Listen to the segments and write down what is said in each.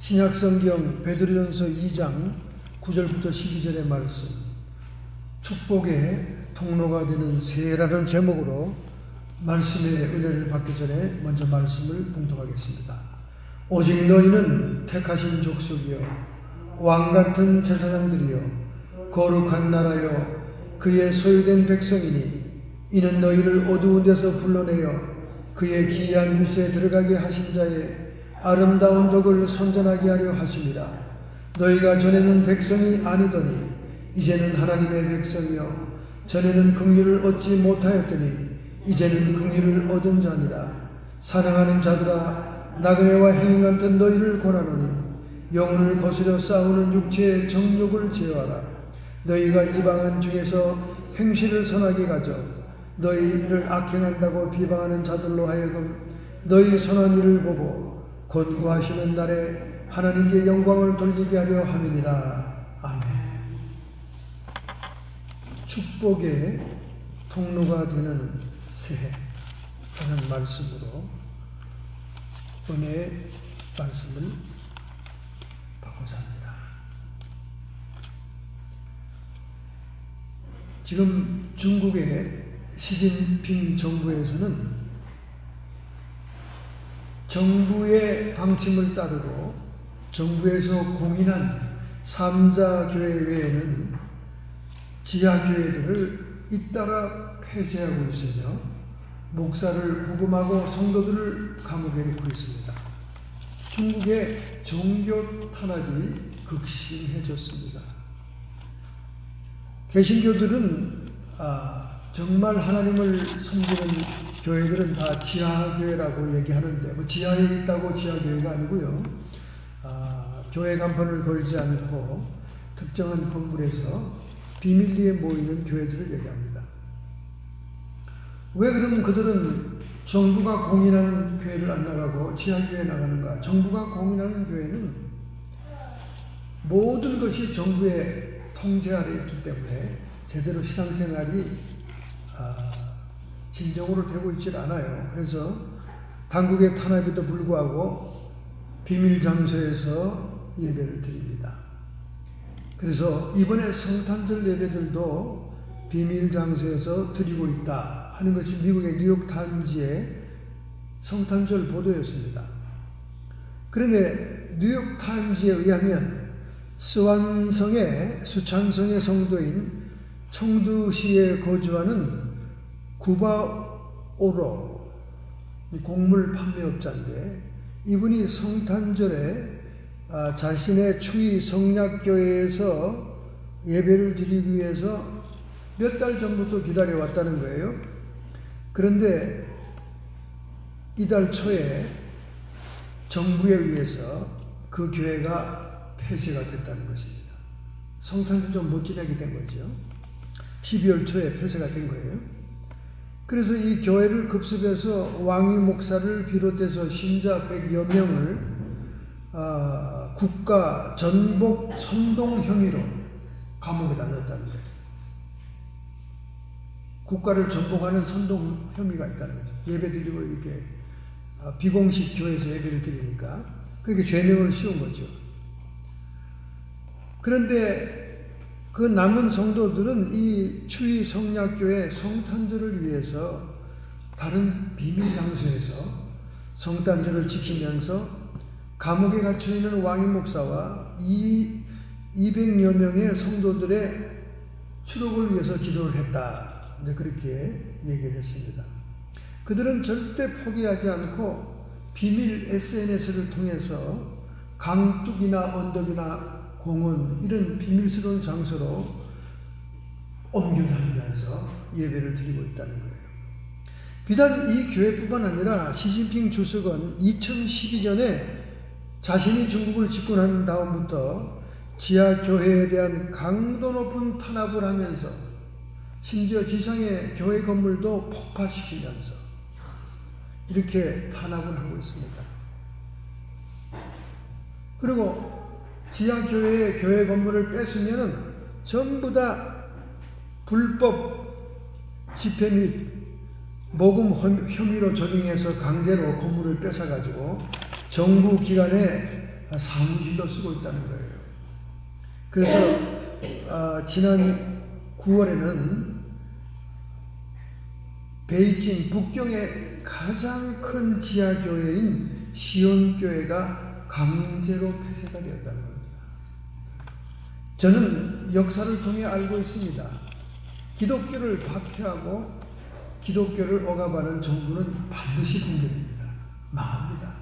신약성경 베드로전서 2장 9절부터 12절의 말씀, 축복의 통로가 되는 새해라는 제목으로 말씀의 은혜를 받기 전에 먼저 말씀을 봉독하겠습니다. 오직 너희는 택하신 족속이요 왕같은 제사장들이요 거룩한 나라요 그의 소유된 백성이니 이는 너희를 어두운 데서 불러내어 그의 기이한 빛에 들어가게 하신 자의 아름다운 덕을 선전하게 하려 하심이라. 너희가 전에는 백성이 아니더니 이제는 하나님의 백성이요 전에는 긍휼을 얻지 못하였더니 이제는 긍휼을 얻은 자니라. 사랑하는 자들아 나그네와 행인 같은 너희를 권하노니 영혼을 거스려 싸우는 육체의 정욕을 제어하라. 너희가 이방인 중에서 행실을 선하게 가져 너희를 악행한다고 비방하는 자들로 하여금 너희 선한 일을 보고 권고하시는 날에 하나님께 영광을 돌리게 하려 함이니라. 아멘. 축복의 통로가 되는 새해 하는 말씀으로 은혜의 말씀을 받고자 합니다. 지금 중국의 시진핑 정부에서는 정부의 방침을 따르고 정부에서 공인한 3자 교회 외에는 지하교회들을 잇따라 폐쇄하고 있으며 목사를 구금하고 성도들을 감옥에 넣고 있습니다. 중국의 종교 탄압이 극심해졌습니다. 개신교들은 정말 하나님을 섬기는 교회들은 다 지하교회라고 얘기하는데 지하에 있다고 지하교회가 아니고요. 교회 간판을 걸지 않고 특정한 건물에서 비밀리에 모이는 교회들을 얘기합니다. 왜 그러면 그들은 정부가 공인하는 교회를 안 나가고 지하교회에 나가는가? 정부가 공인하는 교회는 모든 것이 정부의 통제 아래 있기 때문에 제대로 신앙생활이 진정으로 되고 있질 않아요. 그래서 당국의 탄압에도 불구하고 비밀 장소에서 예배를 드립니다. 그래서 이번에 성탄절 예배들도 비밀 장소에서 드리고 있다 하는 것이 미국의 뉴욕타임즈의 성탄절 보도였습니다. 그런데 뉴욕타임즈에 의하면 스완성의 수찬성의 성도인 청두시에 거주하는 구바오로 곡물 판매업자인데 이분이 성탄절에 자신의 추위 성약교회에서 예배를 드리기 위해서 몇 달 전부터 기다려왔다는 거예요. 그런데 이달 초에 정부에 의해서 그 교회가 폐쇄가 됐다는 것입니다. 성탄절 좀 못 지내게 된 거죠. 12월 초에 폐쇄가 된 거예요. 그래서 이 교회를 급습해서 왕위 목사를 비롯해서 신자 100여 명을 국가 전복 선동 혐의로 감옥에다 넣었다는 거예요. 국가를 전복하는 선동 혐의가 있다는 거죠. 예배 드리고 이렇게 비공식 교회에서 예배를 드리니까 그렇게 죄명을 씌운 거죠. 그런데 그 남은 성도들은 이 추위 성약교회 성탄절을 위해서 다른 비밀 장소에서 성탄절을 지키면서 감옥에 갇혀있는 왕위 목사와 200여 명의 성도들의 추록을 위해서 기도를 했다. 이제 그렇게 얘기를 했습니다. 그들은 절대 포기하지 않고 비밀 SNS를 통해서 강둑이나 언덕이나 공원 이런 비밀스러운 장소로 옮겨다니면서 예배를 드리고 있다는 거예요. 비단 이 교회뿐만 아니라 시진핑 주석은 2012년에 자신이 중국을 집권한 다음부터 지하교회에 대한 강도 높은 탄압을 하면서 심지어 지상의 교회 건물도 폭파시키면서 이렇게 탄압을 하고 있습니다. 그리고 지하교회의 교회 건물을 뺏으면은 전부 다 불법 집회 및 모금 혐의로 적용해서 강제로 건물을 뺏어가지고 정부 기관에 사무실로 쓰고 있다는 거예요. 그래서 지난 9월에는 베이징 북경의 가장 큰 지하교회인 시온교회가 강제로 폐쇄가 되었다는 겁니다. 저는 역사를 통해 알고 있습니다. 기독교를 박해하고 기독교를 억압하는 정부는 반드시 붕괴됩니다. 망합니다.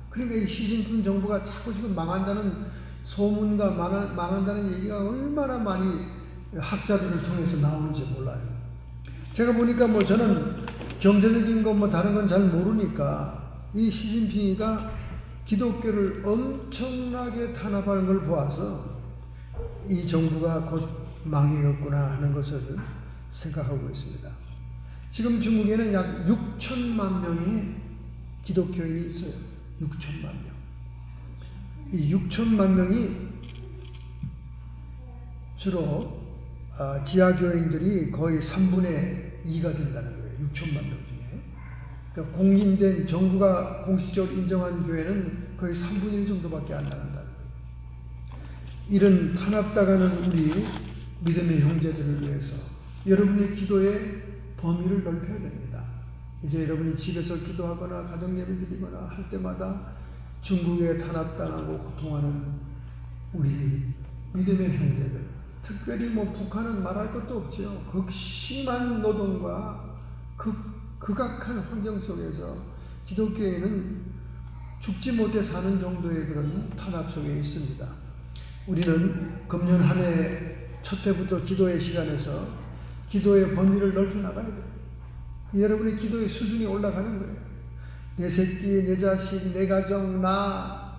그러니까 이 시진핑 정부가 자꾸 지금 망한다는 소문과 망한다는 얘기가 얼마나 많이 학자들을 통해서 나오는지 몰라요. 제가 보니까 저는 경제적인 건 다른 건 잘 모르니까 이 시진핑이가 기독교를 엄청나게 탄압하는 걸 보아서 이 정부가 곧 망해겠구나 하는 것을 생각하고 있습니다. 지금 중국에는 약 6천만 명의 기독교인이 있어요. 6천만 명. 이 6천만 명이 주로 지하교인들이 거의 3분의 2가 된다는 거예요. 6천만 명 중에. 그러니까 공인된 정부가 공식적으로 인정한 교회는 거의 3분의 1 정도밖에 안 나간다는 거예요. 이런 탄압당하는 우리 믿음의 형제들을 위해서 여러분의 기도의 범위를 넓혀야 됩니다. 이제 여러분이 집에서 기도하거나 가정예배 드리거나 할 때마다 중국에 탄압당하고 고통하는 우리 믿음의 형제들, 특별히 북한은 말할 것도 없지요. 극심한 노동과 극악한 환경 속에서 기독교인은 죽지 못해 사는 정도의 그런 탄압 속에 있습니다. 우리는 금년 한 해 첫 해부터 기도의 시간에서 기도의 범위를 넓혀 나가야 돼요. 여러분의 기도의 수준이 올라가는 거예요. 내 새끼, 내 자식, 내 가정, 나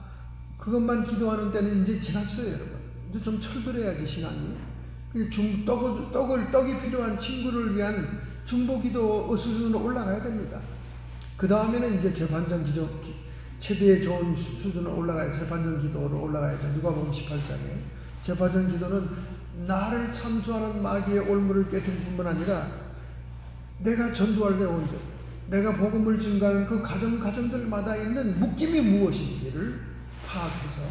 그것만 기도하는 때는 이제 지났어요, 여러분. 이제 좀 철들어야지 신앙이. 떡이 필요한 친구를 위한 중보기도 수준으로 올라가야 됩니다. 그 다음에는 이제 재반전 기도, 최대의 좋은 수준으로 올라가야 재반전 기도로 올라가야죠. 누가복음 18장에 재반전 기도는 나를 참수하는 마귀의 올무를 깨뜨릴 뿐만 아니라 내가 전도할 때 온들, 내가 복음을 증가하는 그 가정들마다 있는 묶임이 무엇인지를 파악해서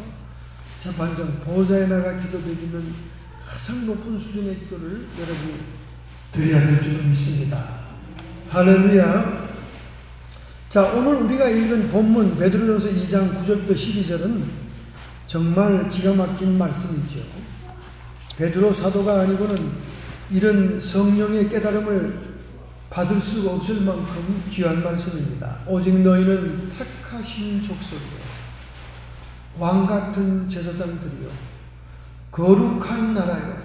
재반전 보좌에 나가 기도드리는 가장 높은 수준의 기도를 여러분이 드려야 될 줄 믿습니다. 할렐루야. 자, 오늘 우리가 읽은 본문 베드로전서 2장 9절부터 12절은 정말 기가 막힌 말씀이죠. 베드로 사도가 아니고는 이런 성령의 깨달음을 받을 수가 없을 만큼 귀한 말씀입니다. 오직 너희는 택하신 족속이요 왕같은 제사장들이요 거룩한 나라요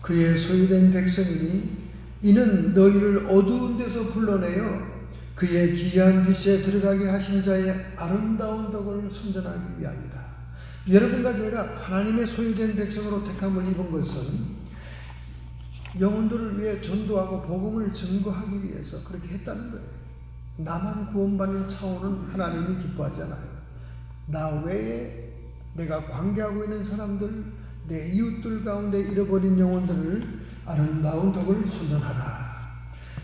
그의 소유된 백성이니 이는 너희를 어두운 데서 불러내어 그의 기이한 빛에 들어가게 하신 자의 아름다운 덕을 선전하기 위함이다. 여러분과 제가 하나님의 소유된 백성으로 택함을 입은 것은 영혼들을 위해 전도하고 복음을 증거하기 위해서 그렇게 했다는 거예요. 나만 구원받는 차원은 하나님이 기뻐하지 않아요. 나 외에 내가 관계하고 있는 사람들, 내 이웃들 가운데 잃어버린 영혼들을 아름다운 덕을 선전하라.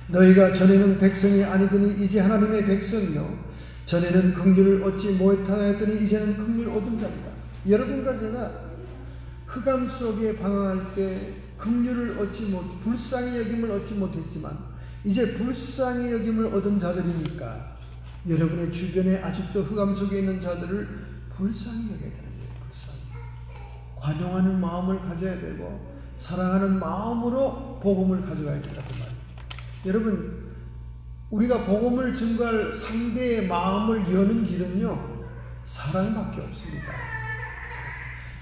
너희가 전에는 백성이 아니더니 이제 하나님의 백성이요 전에는 긍휼을 얻지 못하였더니 이제는 긍휼 얻은 자이다. 여러분과 제가 흑암 속에 방황할 때 긍휼을 불쌍히 여김을 얻지 못했지만 이제 불쌍히 여김을 얻은 자들이니까 여러분의 주변에 아직도 흑암 속에 있는 자들을 불쌍히 여겨야 되는 거예요. 불쌍히. 관용하는 마음을 가져야 되고 사랑하는 마음으로 복음을 가져가야 된다고 말이에요. 여러분, 우리가 복음을 증거할 상대의 마음을 여는 길은요 사랑밖에 없습니다.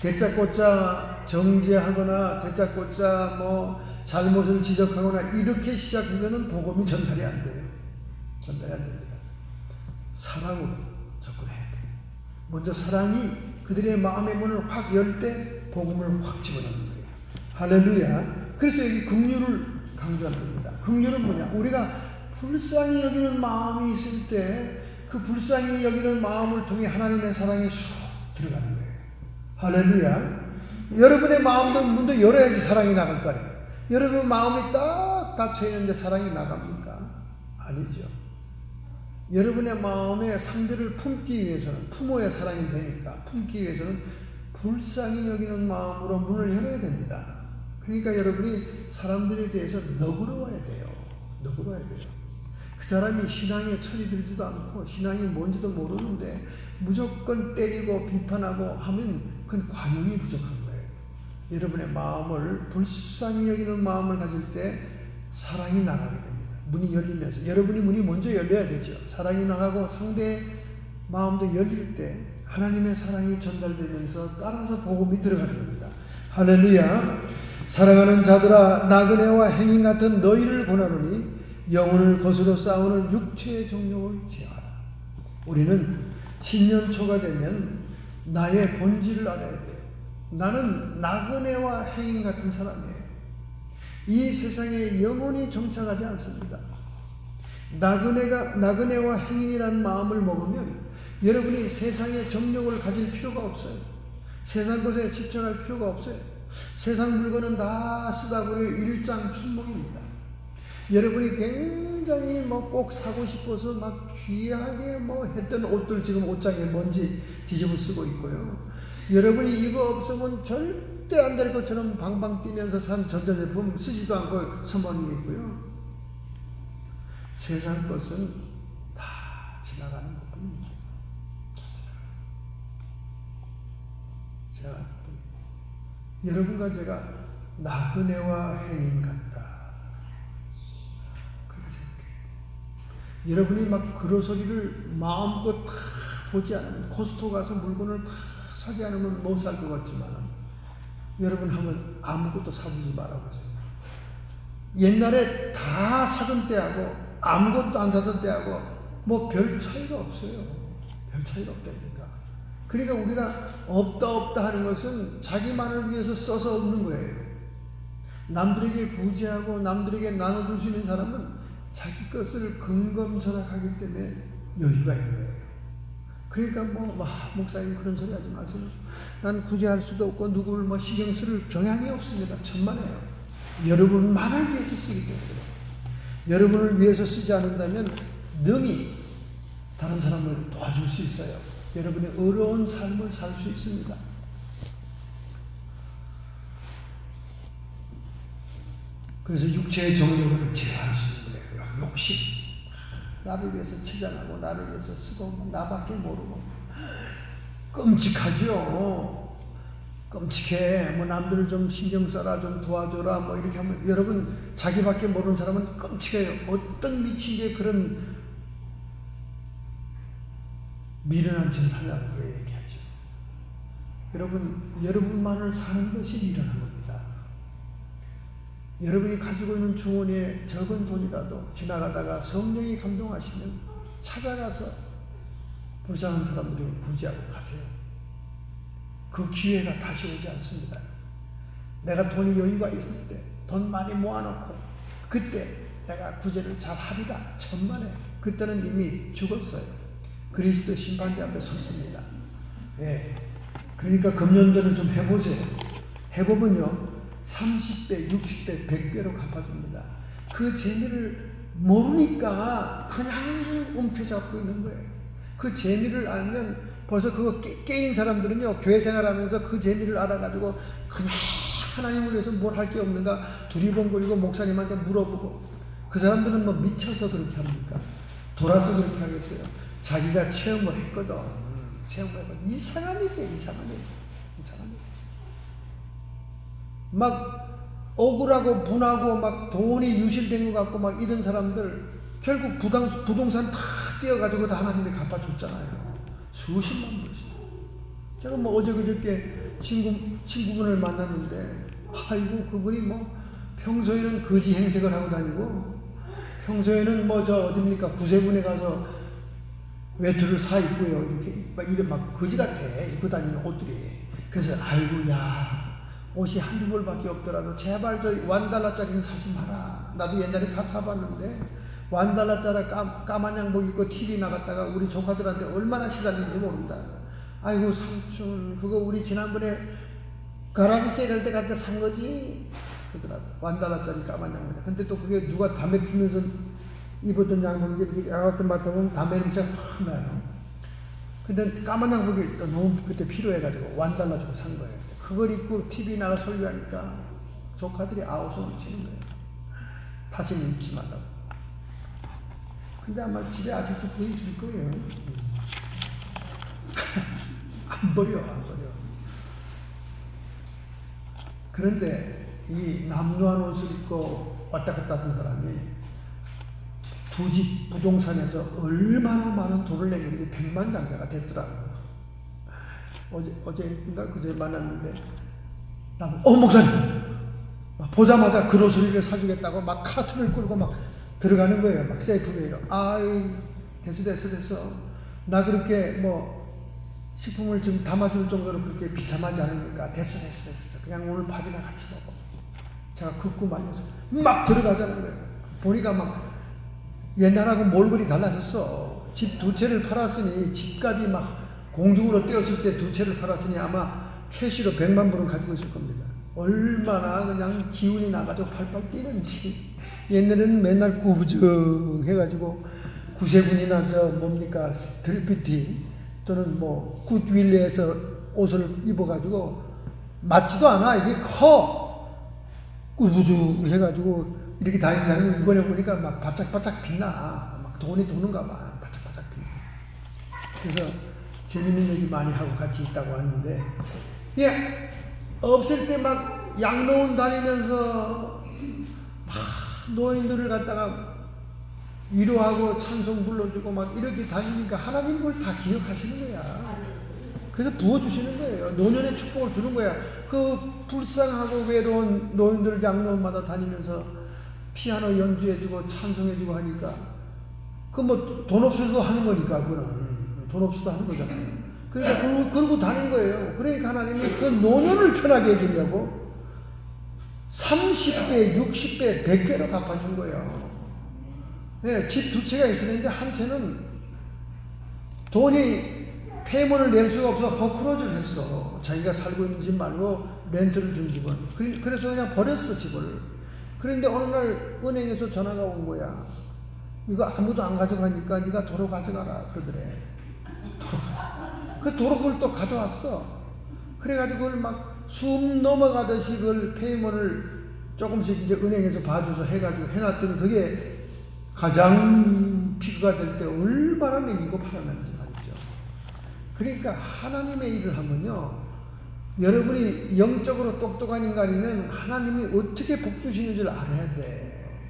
대짜꼬짜 정죄하거나 대짜꼬짜 잘못을 지적하거나 이렇게 시작해서는 복음이 전달이 안 돼요. 전달이 안 됩니다. 사랑으로 접근해야 돼요. 먼저 사랑이 그들의 마음의 문을 확 열 때 복음을 확 집어넣는 거예요. 할렐루야. 그래서 여기 긍휼을 강조하는 겁니다. 긍휼은 뭐냐? 우리가 불쌍히 여기는 마음이 있을 때 그 불쌍히 여기는 마음을 통해 하나님의 사랑이 쑥 들어가는 거예요. 할렐루야. 여러분의 마음도 문도 열어야지 사랑이 나갈 거 아니에요. 여러분 마음이 딱 닫혀 있는데 사랑이 나갑니까? 아니죠. 여러분의 마음에 상대를 품기 위해서는, 부모의 사랑이 되니까 품기 위해서는 불쌍히 여기는 마음으로 문을 열어야 됩니다. 그러니까 여러분이 사람들에 대해서 너그러워야 돼요. 너그러워야 돼요. 그 사람이 신앙에 철이 들지도 않고 신앙이 뭔지도 모르는데 무조건 때리고 비판하고 하면 그건 관용이 부족한 거예요. 여러분의 마음을 불쌍히 여기는 마음을 가질 때 사랑이 나가게 됩니다. 문이 열리면서 여러분이 문이 먼저 열려야 되죠. 사랑이 나가고 상대의 마음도 열릴 때 하나님의 사랑이 전달되면서 따라서 복음이 들어가는 겁니다. 할렐루야. 사랑하는 자들아, 나그네와 행인 같은 너희를 권하노니 영혼을 거스러 싸우는 육체의 정욕을 제하라. 우리는 신년초가 되면 나의 본질을 알아야 돼요. 나는 나그네와 행인 같은 사람이에요. 이 세상에 영원히 정착하지 않습니다. 나그네와 행인이라는 마음을 먹으면 여러분이 세상의 정욕을 가질 필요가 없어요. 세상 것에 집착할 필요가 없어요. 세상 물건은 다 쓰다 보니 일장춘몽입니다. 여러분이 굉장히 꼭 사고 싶어서 막 귀하게 했던 옷들 지금 옷장에 먼지 뒤집어 쓰고 있고요. 여러분이 이거 없으면 절대 안 될 것처럼 방방 뛰면서 산 전자제품 쓰지도 않고 선반 위에 있고요. 세상 것은 다 지나가는 것뿐입니다. 제가 여러분과 제가 나그네와 행인 같다. 그렇게 생각해요. 여러분이 막 그로소리를 마음껏 다 보지 않으면, 코스토 가서 물건을 다 사지 않으면 못 살 것 같지만 여러분 한번 아무것도 사보지 말아보세요. 옛날에 다 사던 때하고 아무것도 안 사던 때하고 별 차이가 없어요. 별 차이가 없다니까. 그러니까 우리가 없다 하는 것은 자기만을 위해서 써서 없는 거예요. 남들에게 구제하고 남들에게 나눠줄 수 있는 사람은 자기 것을 근검절약하기 때문에 여유가 있는 거예요. 그러니까 목사님 그런 소리 하지 마세요. 난 구제할 수도 없고 누구를 신경 쓸 경향이 없습니다. 천만에요. 여러분만을 위해서 쓰기 때문에. 여러분을 위해서 쓰지 않는다면 능히 다른 사람을 도와줄 수 있어요. 여러분의 어려운 삶을 살 수 있습니다. 그래서 육체의 정욕을 제어할 수 있는 거예요. 욕심. 나를 위해서 치장하고 나를 위해서 쓰고 나밖에 모르고 끔찍하죠. 끔찍해. 남들 좀 신경 써라, 좀 도와줘라, 이렇게 하면 여러분 자기밖에 모르는 사람은 끔찍해요. 어떤 미친 게 그런 미련한 짓을 하냐고 얘기하죠. 여러분만을 사는 것이 미련한 겁니다. 여러분이 가지고 있는 주머니에 적은 돈이라도 지나가다가 성령이 감동하시면 찾아가서 불쌍한 사람들을 구제하고 가세요. 그 기회가 다시 오지 않습니다. 내가 돈이 여유가 있을 때, 돈 많이 모아놓고 그때 내가 구제를 잘 하리라. 천만에. 그때는 이미 죽었어요. 그리스도 심판대 앞에 섰습니다. 예. 그러니까 금년도는 좀 해보세요. 해보면요 30배, 60배, 100배로 갚아줍니다. 그 재미를 모르니까 그냥 움켜잡고 있는 거예요. 그 재미를 알면 벌써 그거 깨인 사람들은요 교회 생활하면서 그 재미를 알아가지고 그냥 하나님을 위해서 뭘 할 게 없는가 두리번거리고 목사님한테 물어보고. 그 사람들은 미쳐서 그렇게 합니까? 돌아서 그렇게 하겠어요? 자기가 체험을 했거든. 이상한 일이에요. 이상한 일. 억울하고 분하고 돈이 유실된 것 같고 이런 사람들 결국 부동산 다 띄어가지고 다 하나님이 갚아줬잖아요. 수십만 불씩. 제가 어제 그저께 친구분을 만났는데 아이고 그분이 평소에는 거지 행색을 하고 다니고 평소에는 어딥니까 구세군에 가서 외투를 사 입고요. 이렇게 거지 같아. 입고 다니는 옷들이. 그래서 아이고 야 옷이 한두 벌밖에 없더라도 제발 저 $1짜리는 사지 마라. 나도 옛날에 다 사봤는데 $1짜리 까만 양복 입고 TV 나갔다가 우리 조카들한테 얼마나 시달린지 모른다. 아이고 삼촌 그거 우리 지난번에 가라지 세일할 때 갔다 산 거지. 그러더라고. $1짜리 까만 양복. 근데 또 그게 누가 담배 피면서 입었던 양복이 이렇게 야같은 맡아보면 담배 냄새가 확 나요. 근데 까만 양복이 또 너무 그때 필요해가지고 완달라주고 산 거예요. 그걸 입고 TV 나가 설교하니까 조카들이 아우성을 치는 거예요. 다시는 입지 말라고. 근데 아마 집에 아직도 그게 있을 거예요. 안 버려. 그런데 이 남루한 옷을 입고 왔다 갔다 하던 사람이 두 집 부동산에서 얼마나 많은 돈을 내는 게 백만장자가 됐더라고요. 어제인가 그제 만났는데 나보고 목사님 보자마자 그로스리를 사주겠다고 막 카트를 끌고 막 들어가는 거예요. 막 세이프웨이로. 아이 됐어. 나 그렇게 뭐 식품을 좀 담아줄 정도로 그렇게 비참하지 않으니까 됐어. 그냥 오늘 밥이나 같이 먹어. 제가 긋고 말려서 막 들어가자는 거예요. 보니까 막 옛날하고 몰골이 달라졌어. 집 두 채를 팔았으니 집값이 막 공중으로 뛰었을 때 두 채를 팔았으니 아마 캐시로 100만 불은 가지고 있을 겁니다. 얼마나 그냥 기운이 나가지고 팔팔 뛰는지. 옛날에는 맨날 구부정 해가지고 구세군이나 드리프티 또는 뭐 굿윌리에서 옷을 입어가지고 맞지도 않아. 이게 커. 구부정 해가지고 이렇게 다니는 사람이 이번에 보니까 막 바짝바짝 빛나. 막 돈이 도는가 봐. 바짝바짝 빛나. 그래서 재밌는 얘기 많이 하고 같이 있다고 하는데, 없을 때 막 양로원 다니면서 막 노인들을 갖다가 위로하고 찬송 불러주고 막 이렇게 다니니까 하나님 그걸 다 기억하시는 거야. 그래서 부어주시는 거예요. 노년의 축복을 주는 거야. 그 불쌍하고 외로운 노인들 양로원마다 다니면서 피아노 연주해주고 찬송해주고 하니까 그 뭐 돈 없어도 하는 거니까 그거는 돈 없어도 하는 거잖아요. 그러니까 그러고 다닌 거예요. 그러니까 하나님이 그 노년을 편하게 해주려고 30배, 60배, 100배로 갚아준 거예요. 집 두 채가 있었는데 한 채는 돈이 폐문을 낼 수가 없어 허크로즈를 했어. 자기가 살고 있는 집 말고 렌트를 준 집은. 그래서 그냥 버렸어 집을. 그런데 어느 날 은행에서 전화가 온 거야. 이거 아무도 안 가져가니까 네가 도로 가져가라 그러더래. 도로 가져가. 그 도로 그걸 또 가져왔어. 그래가지고 그걸 막 숨 넘어가듯이 그걸 페이먼을 조금씩 이제 은행에서 봐줘서 해가지고 해놨더니 그게 가장 피크가 될 때 얼마나 내기고 팔아났는지 말이죠. 그러니까 하나님의 일을 하면요, 여러분이 영적으로 똑똑한 인간이면 하나님이 어떻게 복 주시는 줄 알아야 돼.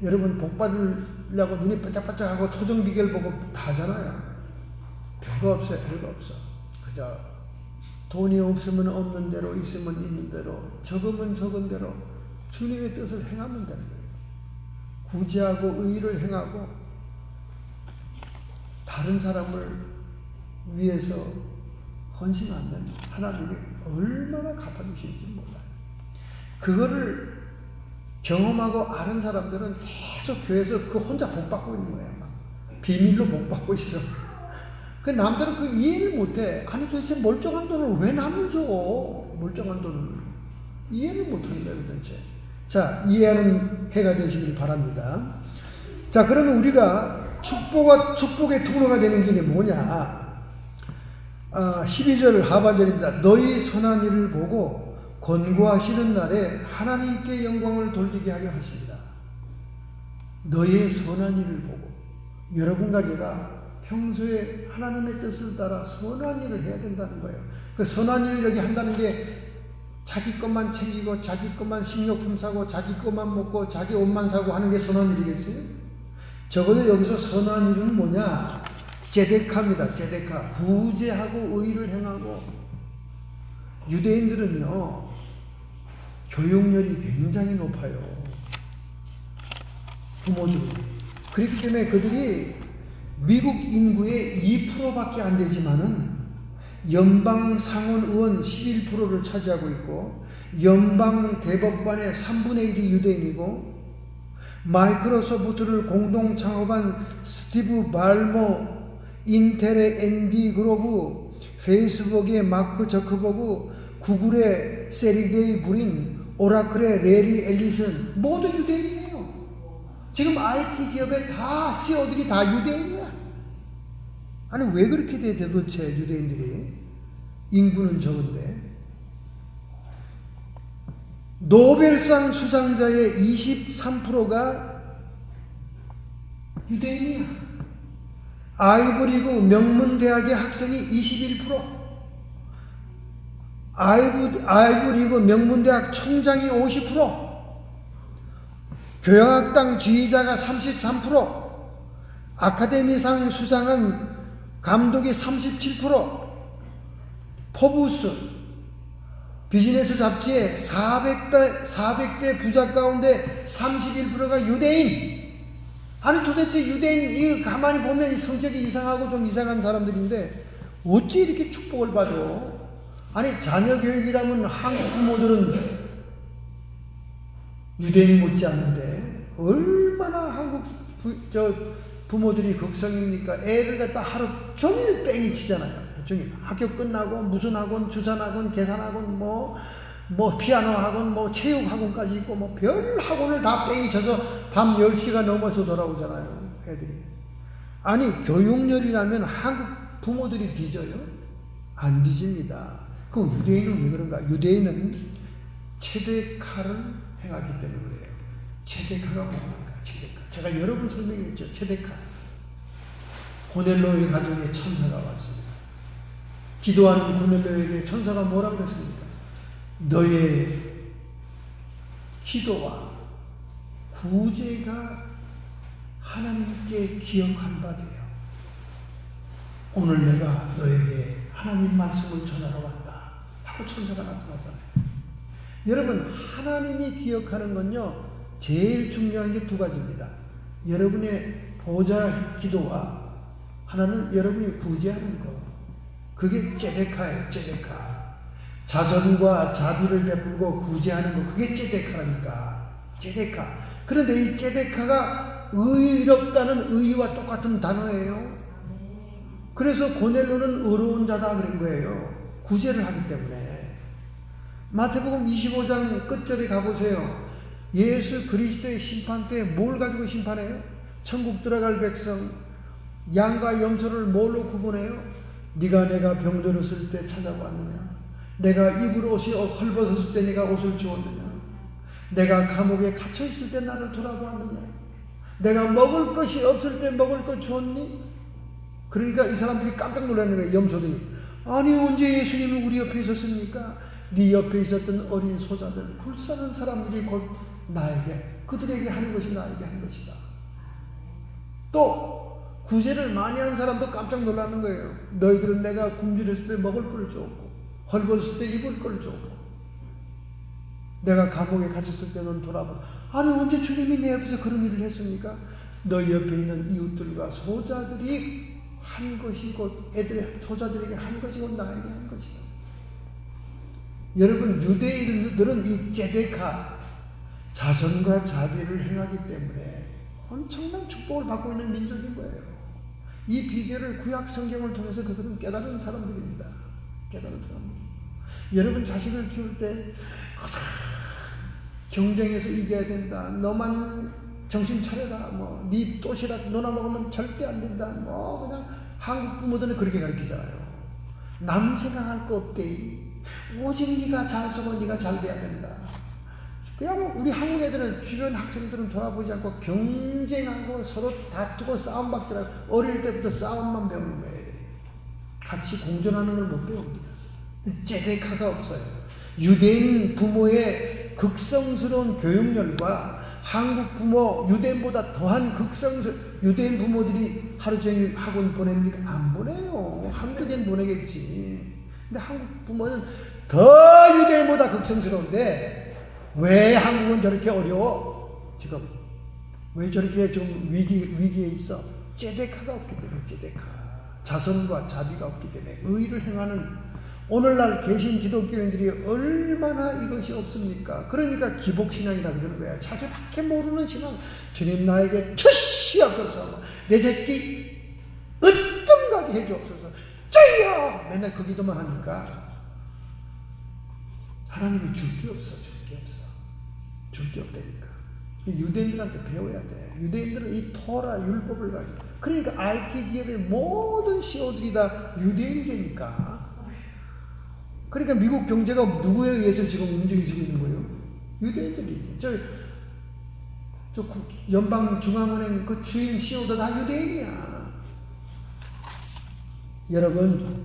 여러분 복 받으려고 눈이 반짝반짝하고 토정 비결 보고 다 하잖아요. 별거 없어요. 그저 돈이 없으면 없는 대로, 있으면 있는 대로, 적으면 적은 대로 주님의 뜻을 행하면 되는 거예요. 구제하고 의를 행하고 다른 사람을 위해서 헌신하면 하나님이 얼마나 갚아주실지 몰라요. 그거를 경험하고 아는 사람들은 계속 교회에서 그 혼자 복 받고 있는 거예요. 막 비밀로 복 받고 있어. 그 남들은 그 이해를 못해. 아니 도대체 멀쩡한 돈을 왜 남을 줘? 멀쩡한 돈을 이해를 못하는 거예요 도대체. 자, 이해하는 해가 되시길 바랍니다. 자, 그러면 우리가 축복의 통로가 되는 길이 뭐냐? 12절 하반절입니다. 너희 선한 일을 보고 권고하시는 날에 하나님께 영광을 돌리게 하려 하십니다. 너의 선한 일을 보고, 여러분과 제가 평소에 하나님의 뜻을 따라 선한 일을 해야 된다는 거예요. 그 선한 일을 여기 한다는 게 자기 것만 챙기고 자기 것만 식료품 사고 자기 것만 먹고 자기 옷만 사고 하는 게 선한 일이겠어요? 적어도 여기서 선한 일은 뭐냐? 제데카입니다. 제데카. 구제하고 의를 행하고. 유대인들은요, 교육열이 굉장히 높아요. 부모들이. 그렇기 때문에 그들이 미국 인구의 2%밖에 안 되지만은 연방 상원 의원 11%를 차지하고 있고, 연방 대법관의 3분의 1이 유대인이고, 마이크로소프트를 공동 창업한 스티브 발머, 인텔의 앤디 그로브, 페이스북의 마크 저커버그, 구글의 세리게이 브린, 오라클의 레리 앨리슨 모두 유대인이에요. 지금 IT 기업에 다 CEO들이 다 유대인이야. 아니 왜 그렇게 돼 도대체 유대인들이? 인구는 적은데. 노벨상 수상자의 23%가 유대인이야. 아이브리그 명문대학의 학생이 21%, 아이브리그 명문대학 총장이 50%, 교양학당 지휘자가 33%, 아카데미상 수상한 감독이 37%, 포브스 비즈니스 잡지에 400대 부자 가운데 31%가 유대인. 아니 도대체 유대인 이 가만히 보면 이 성격이 이상하고 좀 이상한 사람들인데 어찌 이렇게 축복을 받아? 아니 자녀 교육이라면 한국 부모들은 유대인 못지 않는데 얼마나 한국 부모들이 극성입니까? 애를 갖다 하루 종일 뺑이 치잖아요. 종일 학교 끝나고 무슨 학원, 주산학원, 계산학원, 뭐 피아노 학원, 뭐 체육 학원까지 있고 뭐 별 학원을 다 뺑이 쳐서 밤 10시가 넘어서 돌아오잖아요. 애들이. 아니 교육열이라면 한국 부모들이 뒤져요? 안 뒤집니다. 그 유대인은 왜 그런가? 유대인은 체데카를 행하기 때문에 그래요. 체데카가 뭡니까? 체데카. 제가 여러 번 설명했죠. 체데카. 고넬로의 가정에 천사가 왔습니다. 기도하는 고넬로에게 천사가 뭐라고 그랬습니까? 너의 기도와 구제가 하나님께 기억한 바 되어 오늘 내가 너에게 하나님 말씀을 전하러 왔다 하고 천사가 나타나잖아요. 여러분 하나님이 기억하는 건요 제일 중요한 게 두 가지입니다. 여러분의 보좌 기도와 하나는 여러분이 구제하는 거. 그게 ጼ데카예요. ጼ데카. 자선과 자비를 베풀고 구제하는 거. 그게 ጼ데카라니까. ጼ데카. 그런데 이 ጼ데카가 의롭다는 의와 똑같은 단어예요. 그래서 고넬로는 의로운 자다 그런 거예요. 구제를 하기 때문에. 마태복음 25장 끝절에 가보세요. 예수 그리스도의 심판 때 뭘 가지고 심판해요? 천국 들어갈 백성 양과 염소를 뭘로 구분해요? 네가 내가 병들었을 때 찾아왔느냐? 내가 입을 옷이 헐벗었을 때 네가 옷을 주었느냐? 내가 감옥에 갇혀 있을 때 나를 돌아보았느냐? 내가 먹을 것이 없을 때 먹을 것 주었니? 그러니까 이 사람들이 깜짝 놀라는 거예요. 염소들이. 아니 언제 예수님은 우리 옆에 있었습니까? 네 옆에 있었던 어린 소자들, 불쌍한 사람들이 곧 나에게, 그들에게 하는 것이 나에게 한 것이다. 또 구제를 많이 한 사람도 깜짝 놀라는 거예요. 너희들은 내가 굶주렸을 때 먹을 걸 줬고 헐벗을 때 입을 걸 줬고 내가 감옥에 갇혔을 때는 돌아봐. 아니 언제 주님이 내 옆에서 그런 일을 했습니까? 너희 옆에 있는 이웃들과 소자들이 한 것이 곧 애들의 소자들에게 한 것이 곧 나에게 한 것이다. 여러분 유대인들은 이 ጼ데카 자선과 자비를 행하기 때문에 엄청난 축복을 받고 있는 민족인 거예요. 이 비결을 구약 성경을 통해서 그들은 깨달은 사람들입니다. 깨달은 사람들. 여러분 자식을 키울 때 경쟁에서 이겨야 된다. 너만 정신 차려라. 뭐 네 도시락 너나 먹으면 절대 안 된다. 뭐 그냥 한국 부모들은 그렇게 가르치잖아요. 남 생각할 거 없대. 오직 네가 잘 서고 네가 잘 돼야 된다. 그냥 우리 한국 애들은 주변 학생들은 돌아보지 않고 경쟁하고 서로 다투고 싸움박질하고 어릴 때부터 싸움만 배우는 거예요. 같이 공존하는 걸 못 배웁니다. ጼ데카가 없어요. 유대인 부모의 극성스러운 교육열과 한국 부모 유대인보다 더한 유대인 부모들이 하루 종일 학원 보냅니까? 안 보내요. 한두 개는 보내겠지. 근데 한국 부모는 더 유대인보다 극성스러운데 왜 한국은 저렇게 어려워? 지금 왜 저렇게 좀 위기에 있어? ጼ데카가 없기 때문에. ጼ데카 자선과 자비가 없기 때문에. 의를 행하는 오늘날 계신 기독교인들이 얼마나 이것이 없습니까? 그러니까 기복신앙이라 그러는 거야. 자기밖에 모르는 신앙. 주님 나에게 투시옵소서. 내 새끼 으뜸가게 해주옵소서. 주여! 맨날 그 기도만 하니까 하나님이 줄 게 없어. 줄 게 없다니까. 유대인들한테 배워야 돼. 유대인들은 이 토라 율법을 가지고. 그러니까 IT 기업의 모든 CEO들이 다 유대인이 되니까. 그러니까 미국 경제가 누구에 의해서 지금 움직이고 있는 거예요? 유대인들이. 저 연방중앙은행 그 주인 CEO도 다 유대인이야. 여러분,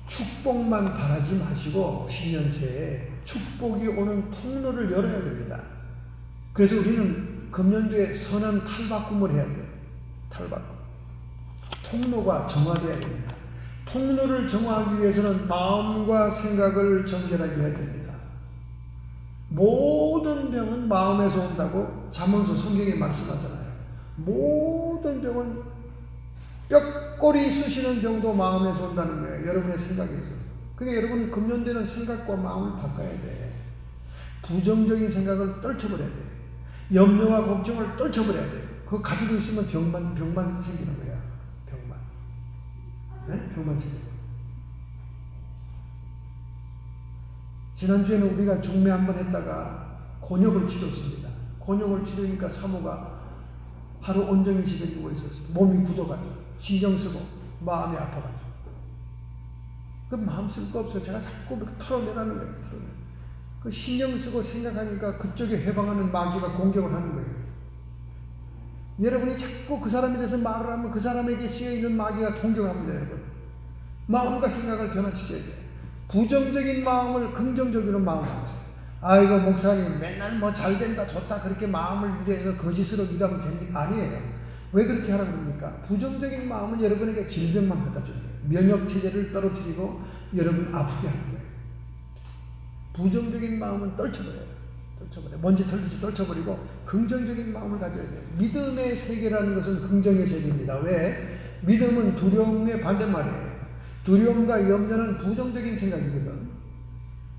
축복만 바라지 마시고 신년 새에 축복이 오는 통로를 열어야 됩니다. 그래서 우리는 금년도에 선한 탈바꿈을 해야 돼요. 탈바꿈. 통로가 정화되어야 됩니다. 통로를 정화하기 위해서는 마음과 생각을 정결하게 해야 됩니다. 모든 병은 마음에서 온다고 잠언서 성경에 말씀하잖아요. 모든 병은 뼈꼬리 쑤시는 병도 마음에서 온다는 거예요. 여러분의 생각에서. 그러니까 여러분 금년도에는 생각과 마음을 바꿔야 돼. 부정적인 생각을 떨쳐버려야 돼. 염려와 걱정을 떨쳐버려야 돼. 그거 가지고 있으면 병만 생기는 거야. 병만. 네? 병만 생기는 거야. 지난주에는 우리가 중매 한번 했다가 곤욕을 치렀습니다. 곤욕을 치르니까 사모가 하루 온종일 집에 누워 있었어요. 몸이 굳어가지고 신경 쓰고 마음이 아파가지고. 그 마음 쓸 거 없어요. 제가 자꾸 털어내라는 거예요. 그 신경 쓰고 생각하니까 그쪽에 해방하는 마귀가 공격을 하는 거예요. 여러분이 자꾸 그 사람에 대해서 말을 하면 그 사람에게 씌어있는 마귀가 공격을 합니다. 여러분. 마음과 생각을 변화시켜야 돼요. 부정적인 마음을 긍정적으로 마음을 하세요. 아이고 목사님 맨날 뭐 잘된다 좋다 그렇게 마음을 위해서 거짓으로 일하면 됩니까? 아니에요. 왜 그렇게 하라고 그럽니까? 부정적인 마음은 여러분에게 질병만 갖다 줘요. 면역체제를 떨어뜨리고 여러분 아프게 하는 거예요. 부정적인 마음은 떨쳐버려요. 먼지 털듯이 떨쳐버리고 긍정적인 마음을 가져야 돼요. 믿음의 세계라는 것은 긍정의 세계입니다. 왜? 믿음은 두려움의 반대말이에요. 두려움과 염려는 부정적인 생각이거든.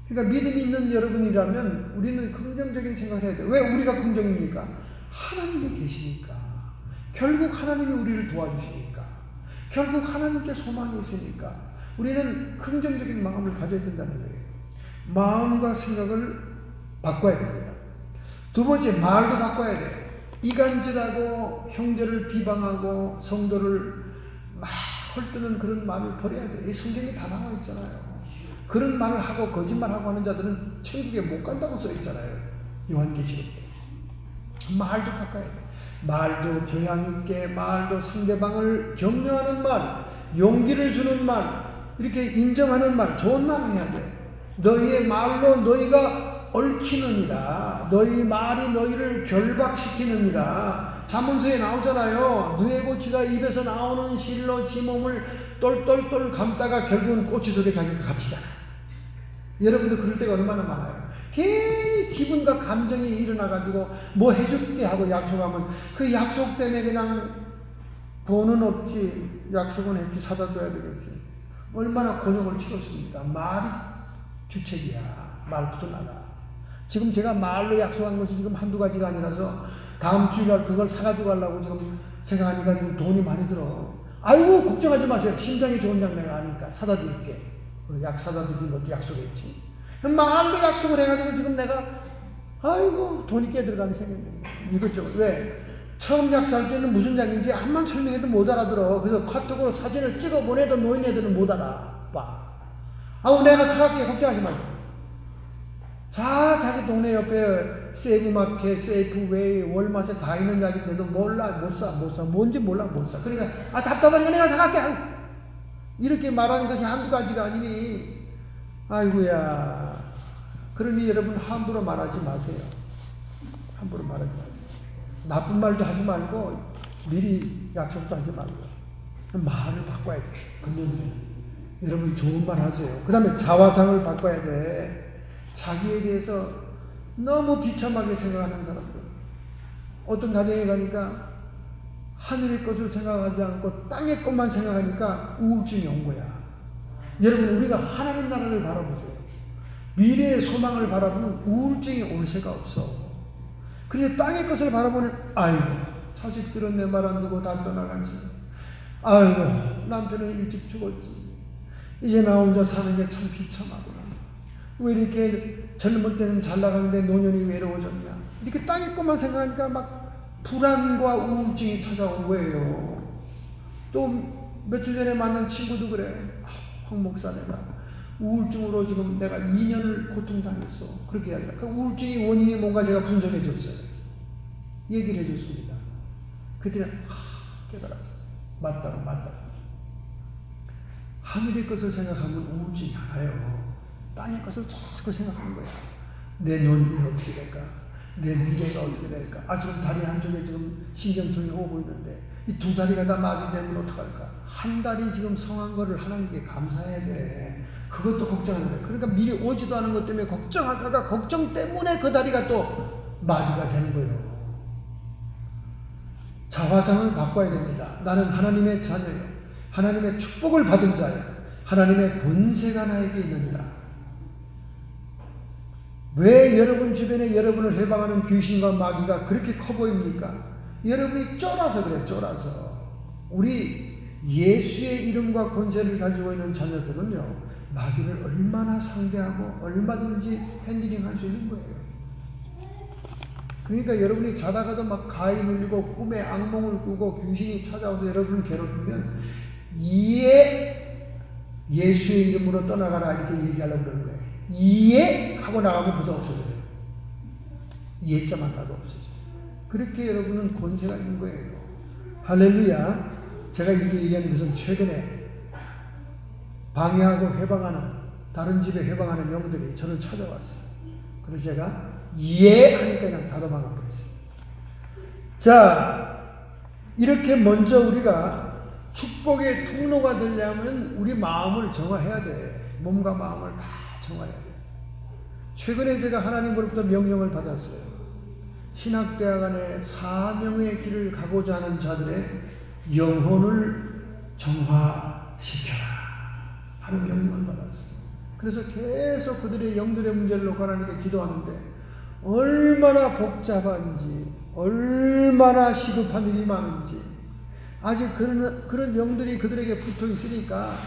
그러니까 믿음이 있는 여러분이라면 우리는 긍정적인 생각을 해야 돼요. 왜 우리가 긍정입니까? 하나님이 계시니까. 결국 하나님이 우리를 도와주시니까. 결국 하나님께 소망이 있으니까. 우리는 긍정적인 마음을 가져야 된다는 거예요. 마음과 생각을 바꿔야 됩니다. 두 번째, 말도 바꿔야 돼요. 이간질하고 형제를 비방하고 성도를 막 헐뜯는 그런 말을 버려야 돼요. 이 성경에 다 나와 있잖아요. 그런 말을 하고 거짓말하고 하는 자들은 천국에 못 간다고 써 있잖아요. 요한계시록에. 말도 바꿔야 돼요. 말도 교양 있게, 말도 상대방을 격려하는 말, 용기를 주는 말, 이렇게 인정하는 말, 좋은 말을 해야 돼. 너희의 말로 너희가 얽히느니라. 너희 말이 너희를 결박시키느니라. 잠언서에 나오잖아요. 누에고치가 입에서 나오는 실로 지 몸을 똘똘똘 감다가 결국은 꼬치 속에 자기가 갇히잖아. 여러분도 그럴 때가 얼마나 많아요. 괜히 기분과 감정이 일어나가지고 뭐 해줄게 하고 약속하면 그 약속 때문에 그냥 돈은 없지 약속은 했지 사다 줘야 되겠지. 얼마나 곤욕을 치렀습니까? 말이 주책이야. 말부터 나가. 지금 제가 말로 약속한 것이 지금 한두 가지가 아니라서 다음 주일날 그걸 사가지고 가려고 지금 생각하니까 지금 돈이 많이 들어. 아이고 걱정하지 마세요. 심장이 좋은 양 내가 아니까 사다 드릴게. 약 사다 드린 것도 약속했지. 말로 약속을 해가지고 지금 내가 아이고 돈이 꽤 들어가게 생겼네. 이것저것. 왜? 처음 약 살 때는 무슨 약인지 암만 설명해도 못 알아들어. 그래서 카톡으로 사진을 찍어 보내도 노인네들은 못 알아봐. 아우 내가 사갈게 걱정하지 말고. 자기 동네 옆에 세이브마켓, 세이프웨이, 월마트에 다 있는 약인데도 몰라 못 사. 뭔지 몰라 못 사. 그러니까 답답하니까 내가 사갈게. 이렇게 말하는 것이 한두 가지가 아니니 아이고야. 그러니 여러분 함부로 말하지 마세요. 함부로 말하지 마세요. 나쁜 말도 하지 말고 미리 약속도 하지 말고 말을 바꿔야 돼. 금년에 여러분 좋은 말 하세요. 그 다음에 자화상을 바꿔야 돼. 자기에 대해서 너무 비참하게 생각하는 사람들. 어떤 가정에 가니까 하늘의 것을 생각하지 않고 땅의 것만 생각하니까 우울증이 온 거야. 여러분 우리가 하나님 나라를 바라보세요. 미래의 소망을 바라보면 우울증이 올 새가 없어. 그런데 땅의 것을 바라보는 아이고 자식들은 내 말 안 듣고 다 떠나가지. 아이고 남편은 일찍 죽었지. 이제 나 혼자 사는 게 참 비참하구나. 왜 이렇게 젊을 때는 잘 나가는데 노년이 외로워졌냐. 이렇게 땅의 것만 생각하니까 막 불안과 우울증이 찾아온 거예요. 또 며칠 전에 만난 친구도 그래. 황 목사, 내가 우울증으로 지금 내가 2년을 고통당했어. 그렇게 이야기해. 그 우울증의 원인이 뭔가 제가 분석해 줬어요. 얘기를 해 줬습니다. 그때는 깨달았어요. 맞다. 하늘의 것을 생각하면 우울증이 알아요. 땅의 것을 자꾸 생각하는 거야. 내 노년이 어떻게 될까? 내 미래가 어떻게 될까? 지금 다리 한쪽에 지금 신경통이 오고 있는데 이 두 다리가 다 마비되면 어떡할까? 한 다리 지금 성한 거를 하나님께 감사해야 돼. 그것도 걱정하는 거야. 그러니까 미리 오지도 않은 것 때문에 걱정하다가 걱정 때문에 그 다리가 또 마비가 되는 거예요. 자화상을 바꿔야 됩니다. 나는 하나님의 자녀요. 하나님의 축복을 받은 자요. 하나님의 권세가 나에게 있느니라. 왜 여러분 주변에 여러분을 해방하는 귀신과 마귀가 그렇게 커 보입니까? 여러분이 쫄아서 그래, 쫄아서. 우리 예수의 이름과 권세를 가지고 있는 자녀들은요, 마귀를 얼마나 상대하고 얼마든지 핸들링 할 수 있는 거예요. 그러니까 여러분이 자다가도 막 가위 눌리고 꿈에 악몽을 꾸고 귀신이 찾아와서 여러분을 괴롭히면 예수의 이름으로 떠나가라 이렇게 얘기하려고 그러는 거예요. 이에 하고 나가면 벌써 없어져요. 예자만 나도 없어져요. 그렇게 여러분은 권세가 있는 거예요. 할렐루야. 제가 이렇게 얘기하는 것은 최근에 방해하고 해방하는, 다른 집에 해방하는 영들이 저를 찾아왔어요. 그래서 제가 하니까 그냥 닫아막아 버렸어요. 자, 이렇게 먼저 우리가 축복의 통로가 되려면 우리 마음을 정화해야 돼. 몸과 마음을 다 정화해야 돼. 최근에 제가 하나님으로부터 명령을 받았어요. 신학대학 안에 사명의 길을 가고자 하는 자들의 영혼을 정화시켜라 하는 명령을 받았어요. 그래서 계속 그들의 영들의 문제를 놓고 하나님께 기도하는데 얼마나 복잡한지, 얼마나 시급한 일이 많은지, 아직 그런 영들이 그들에게 붙어 있으니까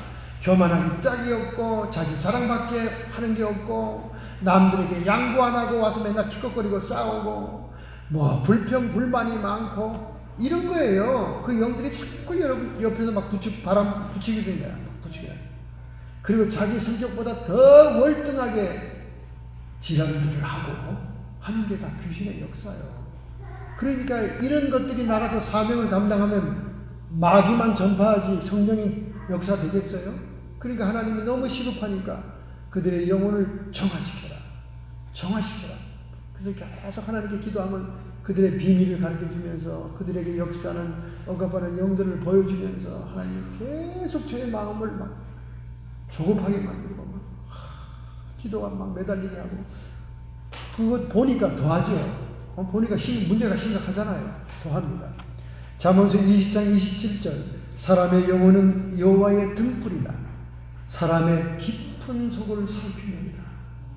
교만하기 짝이 없고 자기 자랑밖에 하는 게 없고 남들에게 양보 안 하고 와서 맨날 틱거거리고 싸우고 뭐 불평 불만이 많고 이런 거예요. 그 영들이 자꾸 여러분 옆에서 막 바람 붙이게 된 거야. 그리고 자기 성격보다 더 월등하게 지랄들을 하고 하는 게 다 귀신의 역사예요. 그러니까 이런 것들이 나가서 사명을 감당하면 마귀만 전파하지 성령이 역사 되겠어요? 그러니까 하나님이 너무 시급하니까 그들의 영혼을 정화시켜라. 그래서 계속 하나님께 기도하면 그들의 비밀을 가르쳐주면서 그들에게 역사는 억압하는 영들을 보여주면서 하나님이 계속 저의 마음을 막 조급하게 만들고 막 기도가 막 매달리게 하고 그것 보니까 더하죠. 보니까 문제가 심각하잖아요. 더합니다. 잠언서 20장 27절 사람의 영혼은 여호와의 등불이라 사람의 깊은 속을 살피느니라.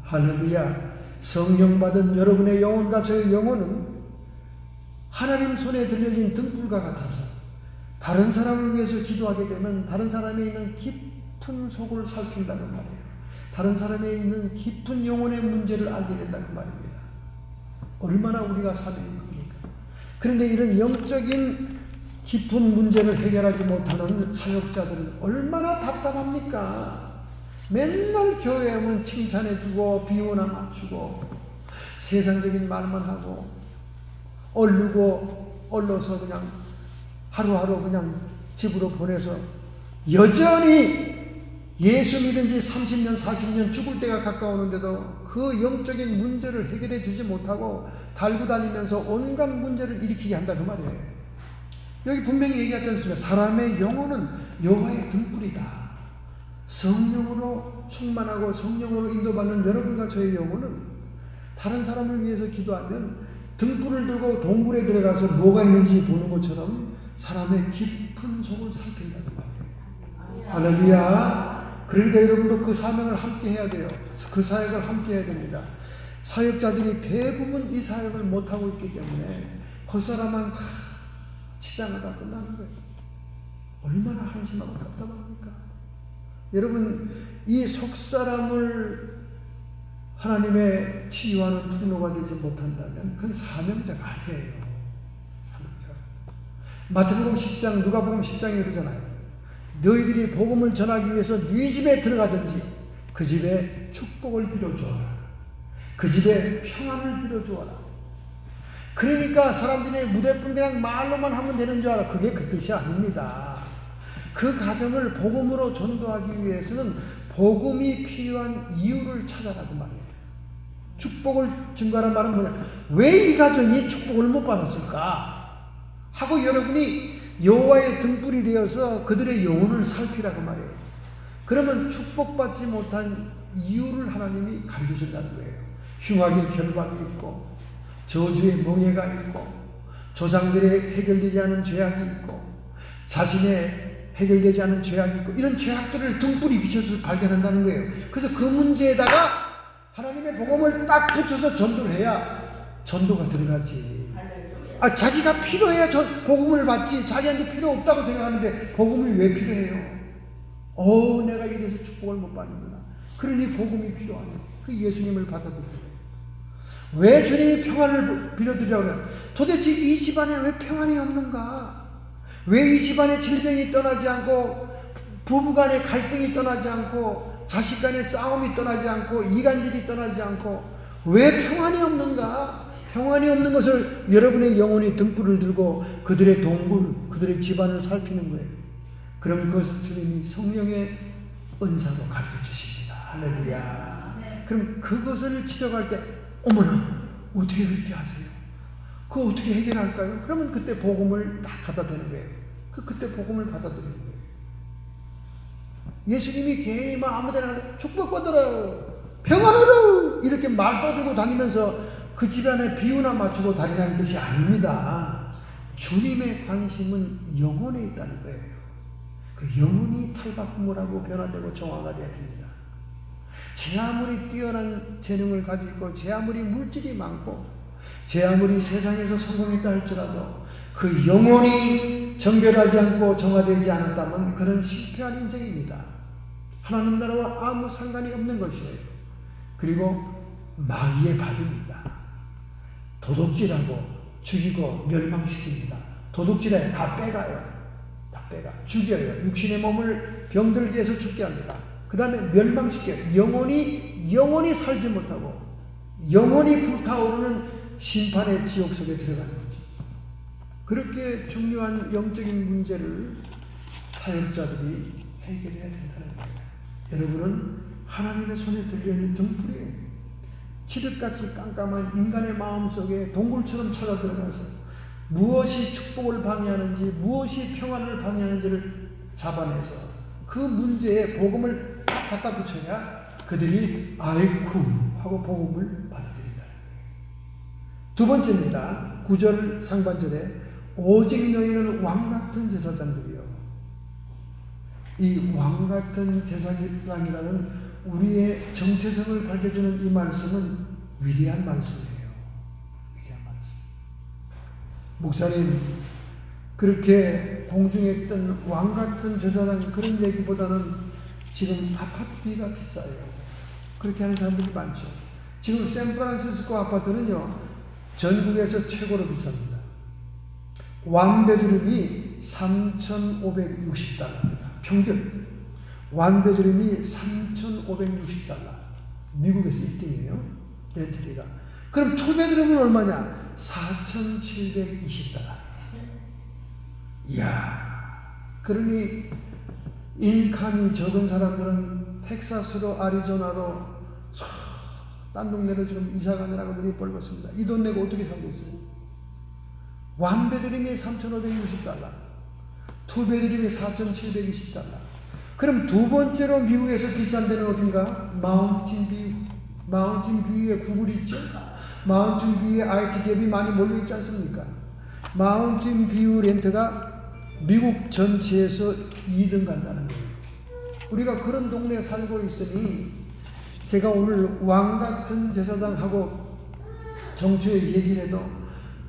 할렐루야. 성령 받은 여러분의 영혼과 저의 영혼은 하나님 손에 들려진 등불과 같아서 다른 사람을 위해서 기도하게 되면 다른 사람에 있는 깊은 속을 살핀다는 말이에요. 다른 사람에 있는 깊은 영혼의 문제를 알게 된다 그 말입니다. 얼마나 우리가 사명인 겁니까? 그런데 이런 영적인 깊은 문제를 해결하지 못하는 사역자들은 얼마나 답답합니까? 맨날 교회에 오면 칭찬해주고 비유나 맞추고 세상적인 말만 하고 얼러서 그냥 하루하루 그냥 집으로 보내서 여전히 예수 믿은 지 30년 40년 죽을 때가 가까우는데도 그 영적인 문제를 해결해 주지 못하고 달고 다니면서 온갖 문제를 일으키게 한다 그 말이에요. 여기 분명히 얘기하지 않습니까? 사람의 영혼은 여호와의 등불이다. 성령으로 충만하고 성령으로 인도받는 여러분과 저의 영혼은 다른 사람을 위해서 기도하면 등불을 들고 동굴에 들어가서 뭐가 있는지 보는 것처럼 사람의 깊은 속을 살핀다는 말이에요. 할렐루야. 그러니까 여러분도 그 사명을 함께 해야 돼요. 그 사역을 함께 해야 됩니다. 사역자들이 대부분 이 사역을 못하고 있기 때문에 겉사람만 치장하다 끝나는 거예요. 얼마나 한심하고 답답합니까? 여러분 이 속사람을 하나님의 치유하는 통로가 되지 못한다면 그건 사명자가 아니에요. 사명자. 마태복음 10장, 누가복음 10장에 그러잖아요. 너희들이 복음을 전하기 위해서 네 집에 들어가든지 그 집에 축복을 빌어주어라. 그 집에 평안을 빌어주어라. 그러니까 사람들이 무대뿐 그냥 말로만 하면 되는 줄 알아. 그게 그 뜻이 아닙니다. 그 가정을 복음으로 전도하기 위해서는 복음이 필요한 이유를 찾아라고 말이에요. 축복을 증거하는 말은 뭐냐? 왜 이 가정이 축복을 못 받았을까? 하고 여러분이 여호와의 등불이 되어서 그들의 영혼을 살피라고 말해요. 그러면 축복받지 못한 이유를 하나님이 가르쳐준다는 거예요. 흉악의 결박이 있고 저주의 멍해가 있고 조상들의 해결되지 않은 죄악이 있고 자신의 해결되지 않은 죄악이 있고 이런 죄악들을 등불이 비춰서 발견한다는 거예요. 그래서 그 문제에다가 하나님의 복음을 딱 붙여서 전도를 해야 전도가 들어가지. 자기가 필요해야 복음을 받지. 자기한테 필요 없다고 생각하는데 복음이 왜 필요해요? 내가 이래서 축복을 못 받는구나. 그러니 복음이 필요하네. 그 예수님을 받아들여요. 왜 주님이 평안을 빌어드리라고 그래요? 도대체 이 집안에 왜 평안이 없는가? 왜 이 집안에 질병이 떠나지 않고 부부간의 갈등이 떠나지 않고 자식 간의 싸움이 떠나지 않고 이간질이 떠나지 않고 왜 평안이 없는가? 평안이 없는 것을 여러분의 영혼이 등불을 들고 그들의 동굴, 그들의 집안을 살피는 거예요. 그럼 그것을 주님이 성령의 은사로 가르쳐 주십니다. 할렐루야. 그럼 그것을 지적할 때 어머나 어떻게 그렇게 하세요? 그거 어떻게 해결할까요? 그러면 그때 복음을 딱 갖다 대는 거예요. 그때 복음을 받아들이는 거예요. 예수님이 괜히 아무데나 축복받으라 평안하라 이렇게 말 떠들고 다니면서 그 집안에 비유나 맞추고 다니라는 뜻이 아닙니다. 주님의 관심은 영혼에 있다는 거예요. 그 영혼이 탈바꿈을 변화되고 정화가 되어야 됩니다. 제 아무리 뛰어난 재능을 가지고 있고 제 아무리 물질이 많고 제 아무리 세상에서 성공했다 할지라도 그 영혼이 정결하지 않고 정화되지 않았다면 그런 실패한 인생입니다. 하나님 나라와 아무 상관이 없는 것이에요. 그리고 마귀의 밥입니다. 도둑질하고 죽이고 멸망시킵니다. 도둑질해 다 빼가요. 다 빼가 죽여요. 육신의 몸을 병들게 해서 죽게 합니다. 그 다음에 멸망시켜요. 영혼이 살지 못하고 영혼이 불타오르는 심판의 지옥 속에 들어가는 거죠. 그렇게 중요한 영적인 문제를 사역자들이 해결해야 된다는 거예요. 여러분은 하나님의 손에 들려있는 등불이에요. 칠흑같이 깜깜한 인간의 마음속에 동굴처럼 찾아들어가서 무엇이 축복을 방해하는지 무엇이 평안을 방해하는지를 잡아내서 그 문제에 복음을 딱 갖다 붙여야 그들이 아이쿠 하고 복음을 받아들인다는 거예요. 두 번째입니다. 9절 상반절에 오직 너희는 왕같은 제사장들이요. 이 왕같은 제사장이라는 우리의 정체성을 밝혀주는 이 말씀은 위대한 말씀이에요. 위대한 말씀. 목사님, 그렇게 공중했던 왕같은 제사장 그런 얘기보다는 지금 아파트비가 비싸요. 그렇게 하는 사람들이 많죠. 지금 샌프란시스코 아파트는요, 전국에서 최고로 비쌉니다. 원베드룸이 3,560달러입니다. 평균. 원베드룸이 3,560달러. 미국에서 1등이에요. 렌트비가. 그럼 투베드룸은 얼마냐? 4,720달러. 이야. 그러니 인컴이 적은 사람들은 텍사스로 아리조나로 딴 동네로 지금 이사 가느라고 눈이 뻘겋습니다. 이 돈 내고 어떻게 살겠어요? 원베드룸이 3,560달러. 투베드룸이 4,720달러. 그럼 두 번째로 미국에서 비싼 데는 어딘가? 마운틴 뷰. 마운틴 뷰에 구글이 있죠? 마운틴 뷰에 IT 기업이 많이 몰려있지 않습니까? 마운틴 뷰 렌트가 미국 전체에서 2등 간다는 거예요. 우리가 그런 동네에 살고 있으니 제가 오늘 왕같은 제사장하고 정초에 얘기를 해도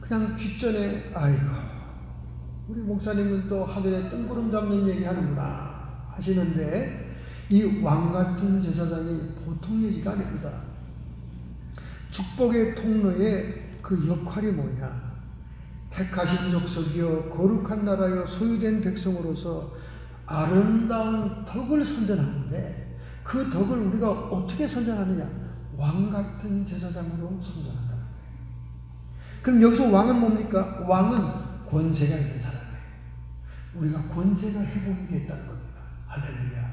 그냥 뒷전에 아이고 우리 목사님은 또 하늘에 뜬구름 잡는 얘기 하는구나 하시는데 이 왕같은 제사장이 보통 얘기가 아닙니다. 축복의 통로의 그 역할이 뭐냐? 택하신 족속이여 거룩한 나라여 소유된 백성으로서 아름다운 덕을 선전하는데 그 덕을 우리가 어떻게 선전하느냐? 왕 같은 제사장으로 선전한다는 거예요. 그럼 여기서 왕은 뭡니까? 왕은 권세가 있는 사람이에요. 우리가 권세가 회복이 됐다는 겁니다. 할렐루야.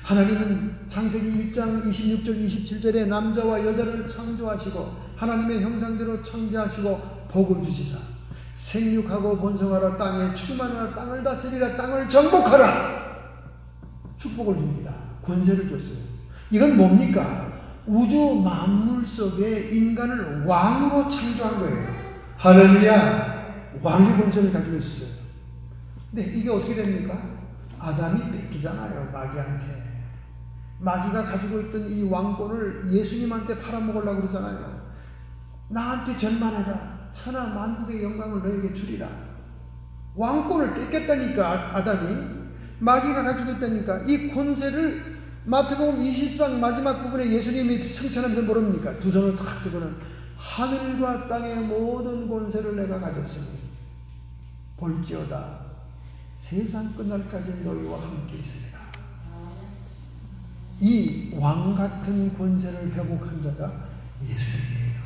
하나님은 창세기 1장 26절 27절에 남자와 여자를 창조하시고 하나님의 형상대로 창조하시고 복을 주시사 생육하고 번성하라 땅에 충만하라 땅을 다스리라 땅을 정복하라 축복을 줍니다. 권세를 줬어요. 이건 뭡니까? 우주 만물 속에 인간을 왕으로 창조한 거예요. 할렐루야. 왕의 권세를 가지고 있었어요. 근데 이게 어떻게 됩니까? 아담이 뺏기잖아요. 마귀한테. 마귀가 가지고 있던 이 왕권을 예수님한테 팔아먹으려고 그러잖아요. 나한테 전만해라. 천하 만국의 영광을 너에게 주리라. 왕권을 뺏겼다니까 아담이. 마귀가 가지고 있다니까. 이 권세를 마태복음 20장 마지막 부분에 예수님이 승천하면서 모릅니까? 두 손을 탁 뜨고는 하늘과 땅의 모든 권세를 내가 가졌으니 볼지어다 세상 끝날까지 너희와 함께 있으리라. 이 왕같은 권세를 회복한 자가 예수님이에요.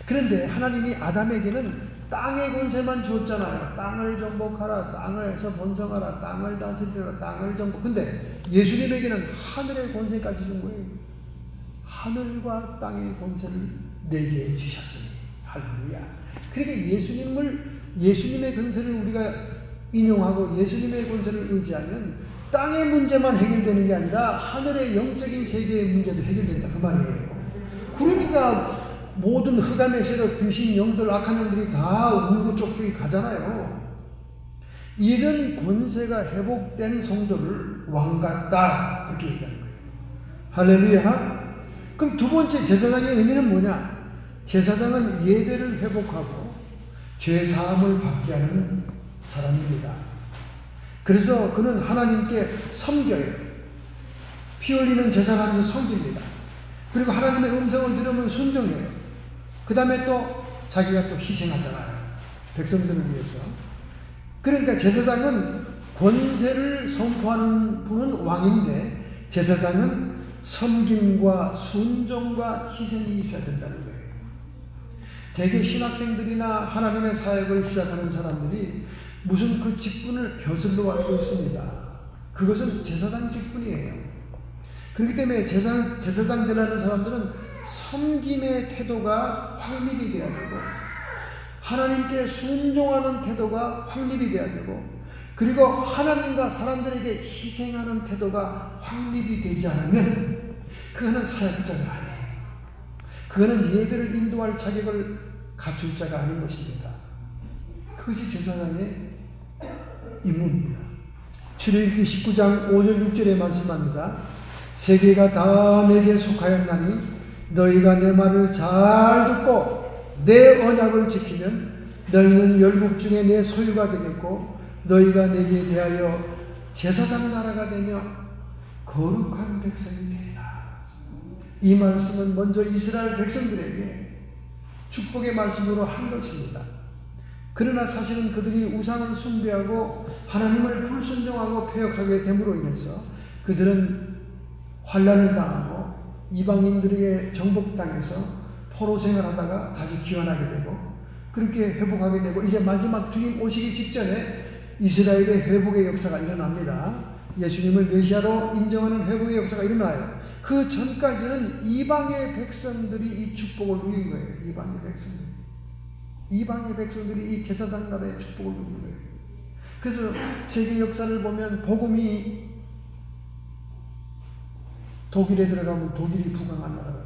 그런데 하나님이 아담에게는 땅의 권세만 주었잖아요. 땅을 정복하라, 땅에서 번성하라, 땅을 다스리라, 땅을 정복. 근데 예수님에게는 하늘의 권세까지 준 거예요. 하늘과 땅의 권세를 내게 주셨으니. 할렐루야. 그러니까 예수님의 권세를 우리가 인용하고 예수님의 권세를 의지하면 땅의 문제만 해결되는 게 아니라 하늘의 영적인 세계의 문제도 해결된다 그 말이에요. 그러니까 모든 흑암의 세력, 귀신, 영들, 악한 영들이 다 울고 쫓기 가잖아요. 이런 권세가 회복된 성도를 왕같다 그렇게 얘기하는 거예요. 할렐루야. 그럼 두 번째 제사장의 의미는 뭐냐? 제사장은 예배를 회복하고 죄사함을 받게 하는 사람입니다. 그래서 그는 하나님께 섬겨요. 피 흘리는 제사를 하면서 섬깁니다. 그리고 하나님의 음성을 들으면 순종해요. 그 다음에 또 자기가 또 희생하잖아요. 백성들을 위해서. 그러니까 제사장은 권세를 선포하는 분은 왕인데 제사장은 섬김과 순종과 희생이 있어야 된다는 거예요. 대개 신학생들이나 하나님의 사역을 시작하는 사람들이 무슨 그 직분을 벼슬로 알고 있습니다. 그것은 제사장 직분이에요. 그렇기 때문에 제사장 되라는 사람들은 섬김의 태도가 확립이 돼야 되고 하나님께 순종하는 태도가 확립이 돼야 되고 그리고 하나님과 사람들에게 희생하는 태도가 확립이 되지 않으면 그거는 사역자가 아니에요. 그거는 예배를 인도할 자격을 갖출 자가 아닌 것입니다. 그것이 제사장의 임무입니다. 출애굽기 19장 5절 6절에 말씀합니다. 세계가 다 내게 속하였나니 너희가 내 말을 잘 듣고 내 언약을 지키면 너희는 열국 중에 내 소유가 되겠고 너희가 내게 대하여 제사장 나라가 되며 거룩한 백성이 되리라. 이 말씀은 먼저 이스라엘 백성들에게 축복의 말씀으로 한 것입니다. 그러나 사실은 그들이 우상을 숭배하고 하나님을 불순종하고 패역하게 됨으로 인해서 그들은 환난을 당하고 이방인들에게 정복당해서 포로 생활하다가 다시 귀환하게 되고 그렇게 회복하게 되고 이제 마지막 주님 오시기 직전에 이스라엘의 회복의 역사가 일어납니다. 예수님을 메시아로 인정하는 회복의 역사가 일어나요. 그 전까지는 이방의 백성들이 이 축복을 누린 거예요. 이방의 백성들이 이 제사장 나라의 축복을 누린 거예요. 그래서 세계 역사를 보면 복음이 독일에 들어가면 독일이 부강한 나라가 돼요.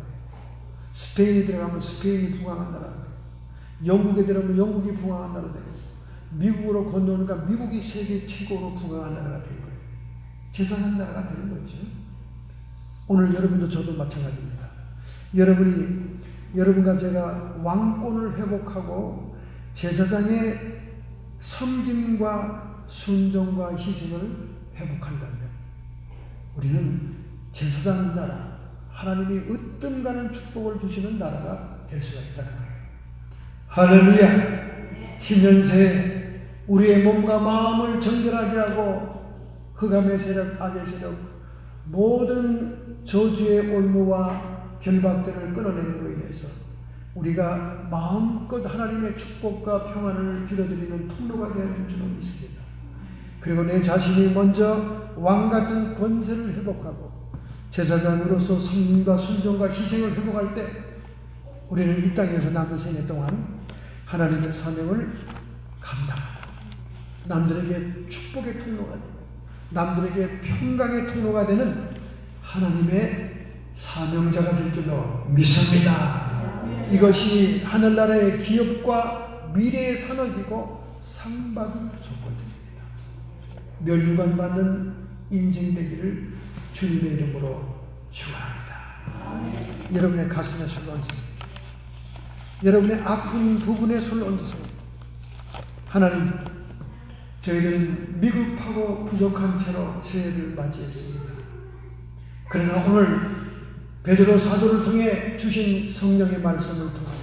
스페인에 들어가면 스페인이 부강한 나라가 돼요. 영국에 들어가면 영국이 부강한 나라가 돼요. 미국으로 건너니까 미국이 세계 최고로 부강한 나라가 된 거예요. 제사장 나라가 되는 거죠. 오늘 여러분도 저도 마찬가지입니다. 여러분과 제가 왕권을 회복하고 제사장의 섬김과 순종과 희생을 회복한다면 우리는 제사장 나라, 하나님이 으뜸 가는 축복을 주시는 나라가 될 수가 있다는 거예요. 할렐루야. 신년새에 우리의 몸과 마음을 정결하게 하고 흑암의 세력, 악의 세력, 모든 저주의 올무와 결박들을 끊어내므로 인해서 우리가 마음껏 하나님의 축복과 평안을 빌어드리는 통로가 되는 줄은 믿습니다. 그리고 내 자신이 먼저 왕같은 권세를 회복하고 제사장으로서 성민과 순종과 희생을 회복할 때 우리는 이 땅에서 남은 생애 동안 하나님의 사명을 감당하고 남들에게 축복의 통로가 되고 남들에게 평강의 통로가 되는 하나님의 사명자가 될 줄로 믿습니다. 이것이 하늘나라의 기업과 미래의 산업이고 상받을 조건입니다. 멸류관 받는 인생 되기를 주님의 이름으로 축원합니다. 여러분의 가슴에 손을 얹으세요. 여러분의 아픈 부분에 손을 얹으세요. 하나님, 저희들은 미급하고 부족한 채로 새해를 맞이했습니다. 그러나 오늘 베드로 사도를 통해 주신 성령의 말씀을 통하여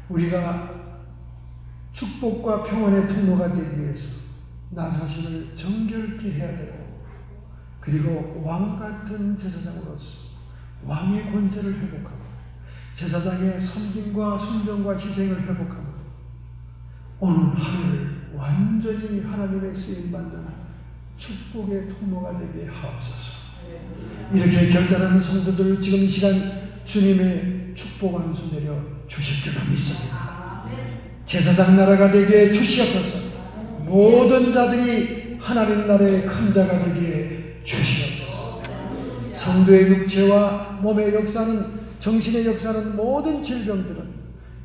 우리가 축복과 평안의 통로가 되기 위해서 나 자신을 정결케 해야 되고 그리고 왕같은 제사장으로서 왕의 권세를 회복하고 제사장의 섬김과 순종과 희생을 회복하고 오늘 하루를 완전히 하나님의 쓰임받는 축복의 통로가 되게 하옵소서. 이렇게 결단하는 성도들을 지금 이 시간 주님의 축복 한 손 내려 주실 줄로 믿습니다. 제사장 나라가 되게 주시옵소서. 모든 자들이 하나님 나라의 큰 자가 되게 주시옵소서. 성도의 육체와 몸의 역사는 정신의 역사는 모든 질병들은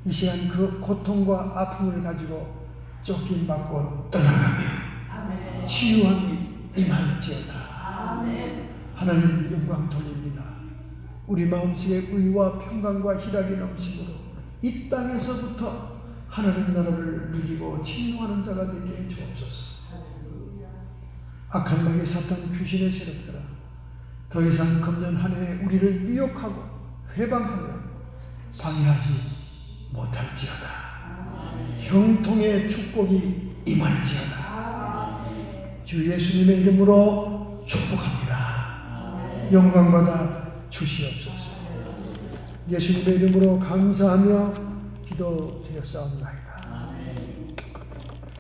이 시간 그 고통과 아픔을 가지고 쫓김받고 떠나가며 치유함이 임할지어다. 하나님 영광 돌립니다. 우리 마음속에 의와 평강과 희락이 넘치므로 이 땅에서부터 하나님 나라를 누리고 침노하는 자가 되게 해 주옵소서. 악한 마귀 사탄 귀신의 세력들아 더 이상 금년 한 해 우리를 미혹하고 회방하며 방해하지 못할지어다. 형통의 축복이 임할지어다. 주 예수님의 이름으로 축복합니다. 영광받아 주시옵소서. 예수님의 이름으로 감사하며 기도드렸사옵나이다.